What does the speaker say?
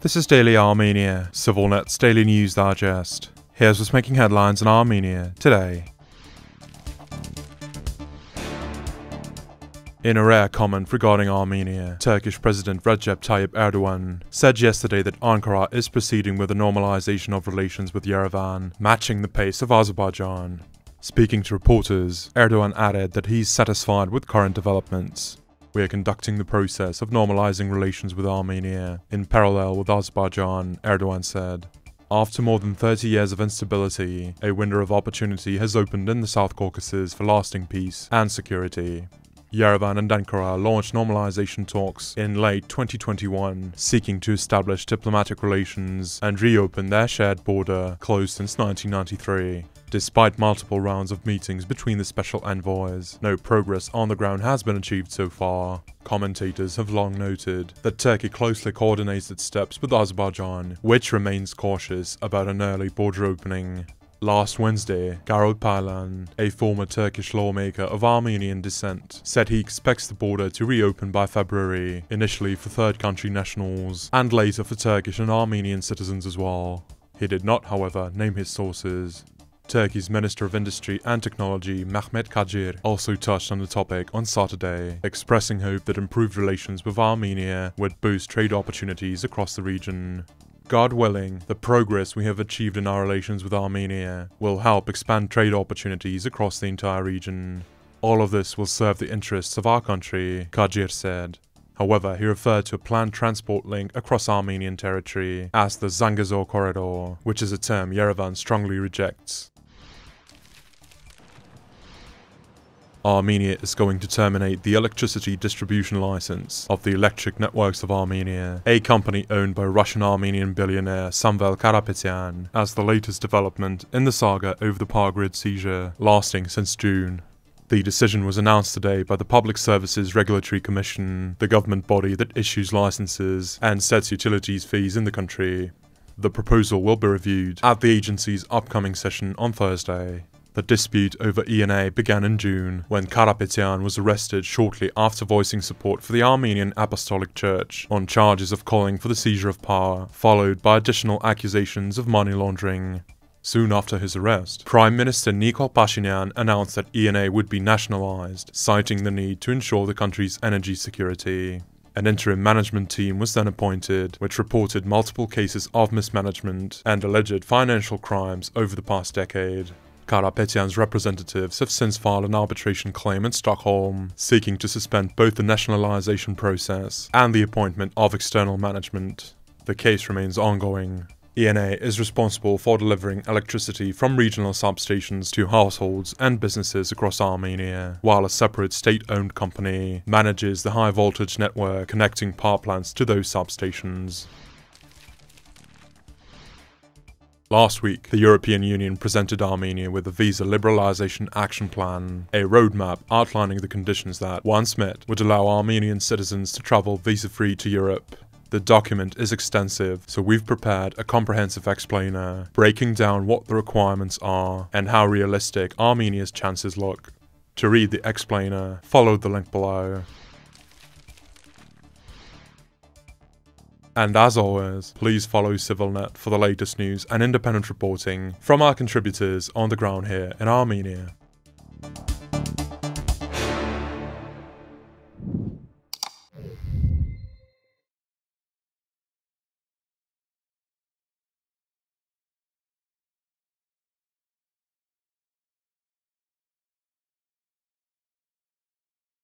This is Daily Armenia, ＳիվիլNet's daily news digest. Here's what's making headlines in Armenia today. In a rare comment regarding Armenia, Turkish President Recep Tayyip Erdoğan said yesterday that Ankara is proceeding with the normalization of relations with Yerevan, matching the pace of Azerbaijan. Speaking to reporters, Erdoğan added that he's satisfied with current developments. We are conducting the process of normalizing relations with Armenia in parallel with Azerbaijan, Erdoğan said. After more than 30 years of instability, a window of opportunity has opened in the South Caucasus for lasting peace and security. Yerevan and Ankara launched normalization talks in late 2021, seeking to establish diplomatic relations and reopen their shared border, closed since 1993. Despite multiple rounds of meetings between the special envoys, no progress on the ground has been achieved so far. Commentators have long noted that Turkey closely coordinates its steps with Azerbaijan, which remains cautious about an early border opening. Last Wednesday, Garud Paylan, a former Turkish lawmaker of Armenian descent, said he expects the border to reopen by February, initially for third country nationals, and later for Turkish and Armenian citizens as well. He did not, however, name his sources. Turkey's Minister of Industry and Technology, Mehmet Kajir, also touched on the topic on Saturday, expressing hope that improved relations with Armenia would boost trade opportunities across the region. God willing, the progress we have achieved in our relations with Armenia will help expand trade opportunities across the entire region. All of this will serve the interests of our country, Kajir said. However, he referred to a planned transport link across Armenian territory as the Zangezur Corridor, which is a term Yerevan strongly rejects. Armenia is going to terminate the electricity distribution license of the Electric Networks of Armenia, a company owned by Russian-Armenian billionaire Samvel Karapetyan, as the latest development in the saga over the power grid seizure, lasting since June. The decision was announced today by the Public Services Regulatory Commission, the government body that issues licenses and sets utilities fees in the country. The proposal will be reviewed at the agency's upcoming session on Thursday. The dispute over ENA began in June, when Karapetyan was arrested shortly after voicing support for the Armenian Apostolic Church on charges of calling for the seizure of power, followed by additional accusations of money laundering. Soon after his arrest, Prime Minister Nikol Pashinyan announced that ENA would be nationalized, citing the need to ensure the country's energy security. An interim management team was then appointed, which reported multiple cases of mismanagement and alleged financial crimes over the past decade. Karapetyan's representatives have since filed an arbitration claim in Stockholm, seeking to suspend both the nationalization process and the appointment of external management. The case remains ongoing. ENA is responsible for delivering electricity from regional substations to households and businesses across Armenia, while a separate state-owned company manages the high-voltage network connecting power plants to those substations. Last week, the European Union presented Armenia with a visa liberalization action plan, a roadmap outlining the conditions that, once met, would allow Armenian citizens to travel visa-free to Europe. The document is extensive, so we've prepared a comprehensive explainer, breaking down what the requirements are and how realistic Armenia's chances look. To read the explainer, follow the link below. And as always, please follow СивилNet for the latest news and independent reporting from our contributors on the ground here in Armenia.